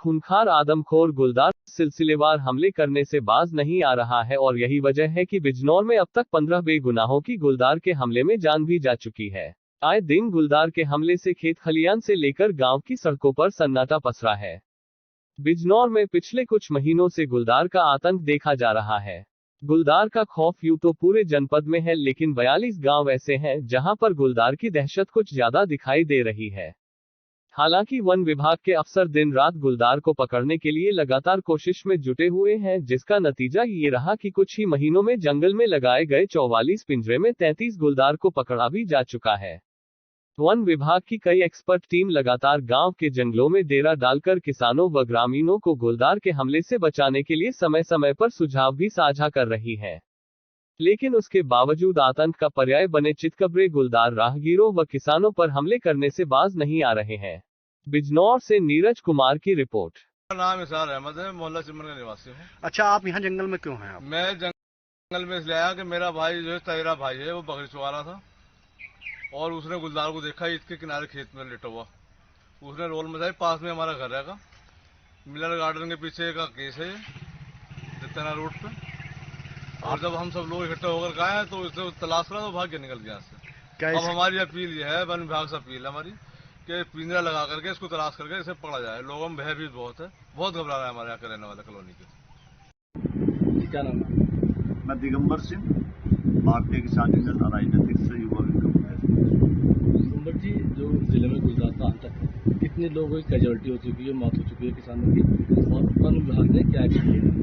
खूंखार आदमखोर गुलदार सिलसिलेवार हमले करने से बाज नहीं आ रहा है और यही वजह है कि बिजनौर में अब तक 15 बेगुनाहों की गुलदार के हमले में जान भी जा चुकी है। आए दिन गुलदार के हमले से खेत खलियान से लेकर गांव की सड़कों पर सन्नाटा पसरा है। बिजनौर में पिछले कुछ महीनों से गुलदार का आतंक देखा जा रहा है। गुलदार का खौफ यूं तो पूरे जनपद में है, लेकिन 42 गांव ऐसे हैं जहां पर गुलदार की दहशत कुछ ज्यादा दिखाई दे रही है। हालांकि वन विभाग के अफसर दिन रात गुलदार को पकड़ने के लिए लगातार कोशिश में जुटे हुए हैं, जिसका नतीजा ये रहा कि कुछ ही महीनों में जंगल में लगाए गए 44 पिंजरे में 33 गुलदार को पकड़ा भी जा चुका है। वन विभाग की कई एक्सपर्ट टीम लगातार गांव के जंगलों में डेरा डालकर किसानों व ग्रामीणों को गुलदार के हमले से बचाने के लिए समय समय पर सुझाव भी साझा कर रही है, लेकिन उसके बावजूद आतंक का पर्याय बने चितकबरे गुलदार राहगीरों व किसानों पर हमले करने से बाज नहीं आ रहे हैं। बिजनौर से नीरज कुमार की रिपोर्ट। मेरा नाम इसार अहमद है, मोहल्ला चिमन का निवासी हूँ। अच्छा, आप यहाँ जंगल में क्यों हैं? आप? मैं जंगल में इसलिए आया कि मेरा भाई जो है तेरा भाई है, वो बकरी चुरा रहा था और उसने गुलदार को देखा इसके किनारे खेत में लेटा हुआ। उसने रोल मचाई। पास में हमारा घर रहेगा, मिलर गार्डन के पीछे का केस है जितना रोड पे। और जब हम सब लोग इकट्ठे होकर गए तो उसने तलाश करा तो भाग के निकल गया इससे। अब हमारी अपील ये है, वन विभाग से अपील है हमारी कि पिंजरा लगा करके इसको तलाश करके इसे पकड़ा जाए। लोगों में भयभीत बहुत है, बहुत घबरा रहे हैं हमारे यहाँ के रहने वाले कॉलोनी के। क्या नाम है? मैं दिगंबर सिंह, भारतीय किसान यूनियन नारायण अध्यक्ष युवा विंग। दिगंबर जी, जो जिले में गुलदार का आतंक है, कितने लोगों की कैजुअलिटी हो चुकी है, मौत हो चुकी है किसानों की, और वन विभाग ने क्या एक्शन लिया?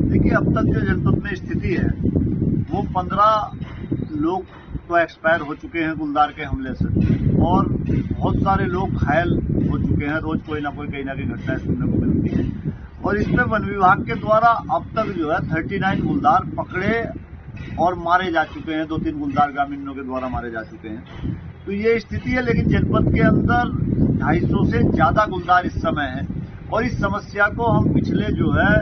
देखिए, अब तक जो जनपद में स्थिति है वो 15 लोग तो एक्सपायर हो चुके हैं गुलदार के हमले से, और बहुत सारे लोग घायल हो चुके हैं। रोज कोई ना कोई कहीं ना कहीं घटनाएं सुनने को मिलती है। और इसमें वन विभाग के द्वारा अब तक जो है 39 गुलदार पकड़े और मारे जा चुके हैं। 2-3 गुलदार ग्रामीणों के द्वारा मारे जा चुके हैं। तो ये स्थिति है, लेकिन जनपद के अंदर 250 से ज्यादा गुलदार इस समय है। और इस समस्या को हम पिछले जो है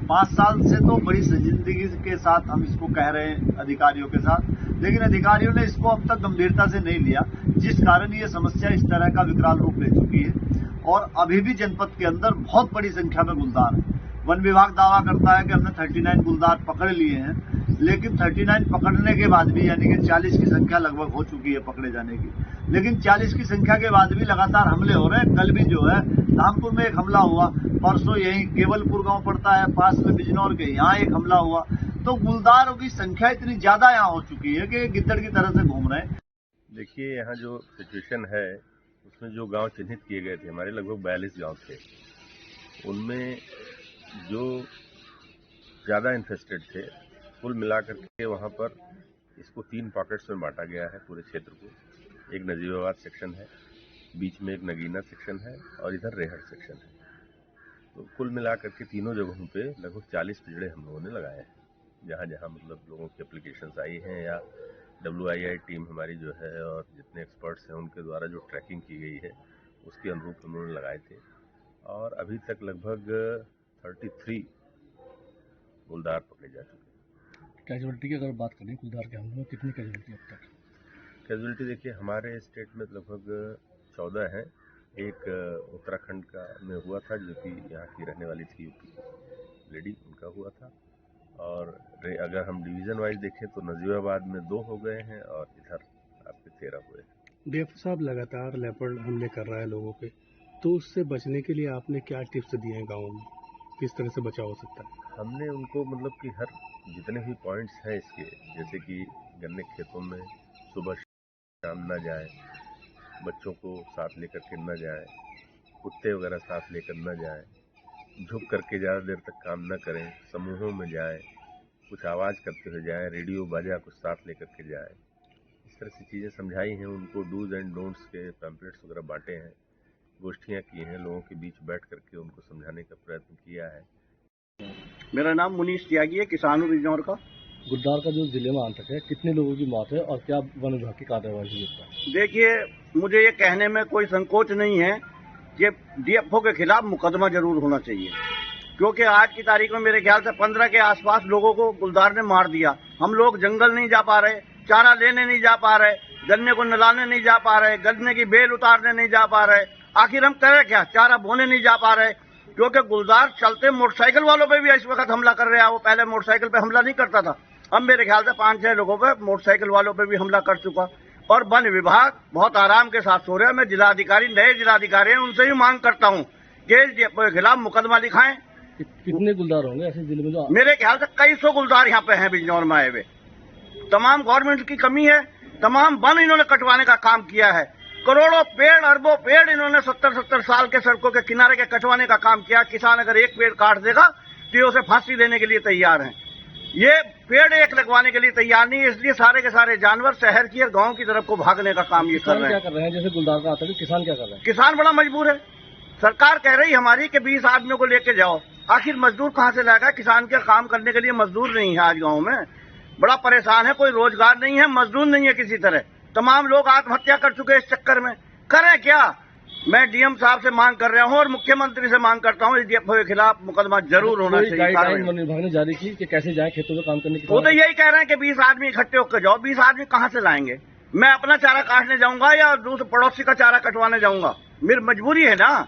5 साल से तो बड़ी संजीदगी के साथ हम इसको कह रहे हैं अधिकारियों के साथ, लेकिन अधिकारियों ने इसको अब तक गंभीरता से नहीं लिया, जिस कारण ये समस्या इस तरह का विकराल रूप ले चुकी है। और अभी भी जनपद के अंदर बहुत बड़ी संख्या में गुलदार है। वन विभाग दावा करता है कि हमने 39 गुलदार पकड़ लिए हैं, लेकिन 39 पकड़ने के बाद भी, यानी कि 40 की संख्या लगभग हो चुकी है पकड़े जाने की, लेकिन 40 की संख्या के बाद भी लगातार हमले हो रहे हैं। कल भी जो है धामपुर में एक हमला हुआ, परसों यही केवलपुर गांव पड़ता है पास में बिजनौर के, यहाँ एक हमला हुआ। तो गुलदारों की संख्या इतनी ज्यादा यहाँ हो चुकी है कि गिद्दड़ की तरह से घूम रहे हैं। देखिए, यहाँ जो सिचुएशन है उसमें जो गांव चिन्हित किए गए थे, हमारे लगभग 42 गांव थे, उनमें जो ज़्यादा इन्फेस्टेड थे, कुल मिलाकर के वहाँ पर इसको 3 पॉकेट्स में बांटा गया है पूरे क्षेत्र को। एक नजीबाबाद सेक्शन है, बीच में एक नगीना सेक्शन है और इधर रेहड़ सेक्शन है। तो कुल मिलाकर के तीनों जगहों पे लगभग 40 पिंजड़े हम लोगों ने लगाए हैं, जहाँ जहाँ मतलब लोगों की एप्लीकेशंस आई हैं या WII टीम हमारी जो है और जितने एक्सपर्ट्स हैं उनके द्वारा जो ट्रैकिंग की गई है उसके अनुरूप हम लोगों ने लगाए थे। और अभी तक लगभग 33 गुलदार पकड़े जा चुके हैं। कैजुअलिटी की अगर बात करें गुलदार के हमले में, कितनी कैजुअलिटी अब तक? कैजुअलिटी देखिए, हमारे स्टेट में लगभग 14 हैं। एक उत्तराखंड का में हुआ था, जो कि यहाँ की रहने वाली थी, यूपी की लेडी, उनका हुआ था। और अगर हम डिवीज़न वाइज देखें तो नजीबाबाद में 2 हो गए हैं और इधर आपके 13 हुए हैं। डीएफ साहब लगातार लेपर्ड हमले कर रहा है लोगों पे, तो उससे बचने के लिए आपने क्या टिप्स दिए हैं गाँव में, किस तरह से बचाव हो सकता है? हमने उनको मतलब कि हर जितने भी पॉइंट्स हैं इसके, जैसे कि गन्ने खेतों में सुबह शाम न जाए, बच्चों को साथ लेकर के न जाए, कुत्ते वगैरह साथ लेकर न जाए, झुक करके ज़्यादा देर तक काम न करें, समूहों में जाएं, कुछ आवाज़ करते हुए जाएं, रेडियो बाजा कुछ साथ लेकर के जाएं। इस तरह से चीज़ें समझाई हैं उनको। डूज एंड डोंट्स के पैम्पलेट्स वगैरह बांटे हैं, गोष्ठियाँ की हैं, लोगों के बीच बैठ करके उनको समझाने का प्रयत्न किया है। मेरा नाम मुनीश त्यागी है, किसान हूँ बिजनौर का। गुलदार का जो जिले में आतंक है, कितने लोगों की मौत है और क्या वन विभाग की कार्रवाई हुई है? देखिए, मुझे ये कहने में कोई संकोच नहीं है कि डीएफओ के खिलाफ मुकदमा जरूर होना चाहिए, क्योंकि आज की तारीख में मेरे ख्याल से 15 के आसपास लोगों को गुलदार ने मार दिया। हम लोग जंगल नहीं जा पा रहे, चारा लेने नहीं जा पा रहे, गन्ने को नलाने नहीं जा पा रहे, गन्ने की बेल उतारने नहीं जा पा रहे। आखिर हम करें क्या? चारा बोने नहीं जा पा रहे। क्योंकि गुलजार चलते मोटरसाइकिल वालों पे भी इस वक्त हमला कर रहा है। वो पहले मोटरसाइकिल पे हमला नहीं करता था, अब मेरे ख्याल से 5-6 लोगों पे मोटरसाइकिल वालों पे भी हमला कर चुका। और वन विभाग बहुत आराम के साथ सो रहे हैं। मैं जिलाधिकारी, नए जिलाधिकारी हैं, उनसे भी मांग करता हूँ कि इस डिपो के खिलाफ मुकदमा लिखाएं। कितने गुलदार होंगे ऐसे जिले में जो? मेरे ख्याल से कई सौ गुलदार यहाँ पे हैं बिजनौर में आए हुए। तमाम गवर्नमेंट की कमी है, तमाम वन इन्होंने कटवाने का काम किया है। करोड़ों पेड़, अरबों पेड़ इन्होंने 70-70 साल के सड़कों के किनारे के कटवाने का काम किया। किसान अगर एक पेड़ काट देगा तो ये उसे फांसी देने के लिए तैयार हैं। ये पेड़ एक लगवाने के लिए तैयार नहीं है, इसलिए सारे के सारे जानवर शहर की और गांव की तरफ को भागने का काम ये कर रहे हैं। क्या कर रहे हैं? जैसे गुलदार का आता है, किसान क्या कर रहे हैं? किसान बड़ा मजबूर है। सरकार कह रही हमारी कि 20 आदमियों को लेके जाओ, आखिर मजदूर कहाँ से लाएगा? किसान के काम करने के लिए मजदूर नहीं है आज गाँव में, बड़ा परेशान है। कोई रोजगार नहीं है, मजदूर नहीं है किसी तरह। तमाम लोग आत्महत्या कर चुके हैं इस चक्कर में। करें क्या? मैं डीएम साहब से मांग कर रहा हूं और मुख्यमंत्री से मांग करता हूं, इस डिपो के खिलाफ मुकदमा जरूर होना चाहिए। गाइडलाइन वन विभाग ने जारी की कि कैसे जाए खेतों में काम करने की? वो तो यही कह रहे हैं कि 20 आदमी इकट्ठे होकर जाओ। 20 आदमी कहां से लाएंगे? मैं अपना चारा काटने जाऊंगा या दूसरे पड़ोसी का चारा कटवाने जाऊंगा? मेरी मजबूरी है ना।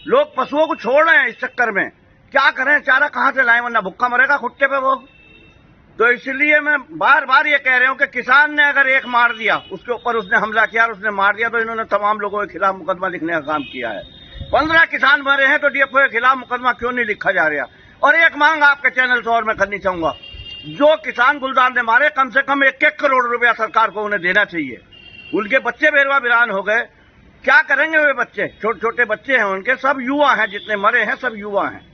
लोग पशुओं को छोड़ रहे हैं इस चक्कर में, क्या करें? चारा कहां से लाएं? वरना भुक्खा मरेगा खुट्टे पे वो। तो इसलिए मैं बार बार ये कह रहा हूं कि किसान ने अगर एक मार दिया, उसके ऊपर उसने हमला किया और उसने मार दिया, तो इन्होंने तमाम लोगों के खिलाफ मुकदमा लिखने का काम किया है। 15 किसान मरे हैं तो डीएफओ के खिलाफ मुकदमा क्यों नहीं लिखा जा रहा? और एक मांग आपके चैनल से और मैं करनी चाहूंगा, जो किसान गुलदार ने मारे, कम से कम 1-1 करोड़ रुपया सरकार को उन्हें देना चाहिए। उनके बच्चे बेरवा बिरान हो गए, क्या करेंगे वे बच्चे? छोटे छोटे बच्चे हैं उनके, सब युवा हैं, जितने मरे हैं सब युवा हैं।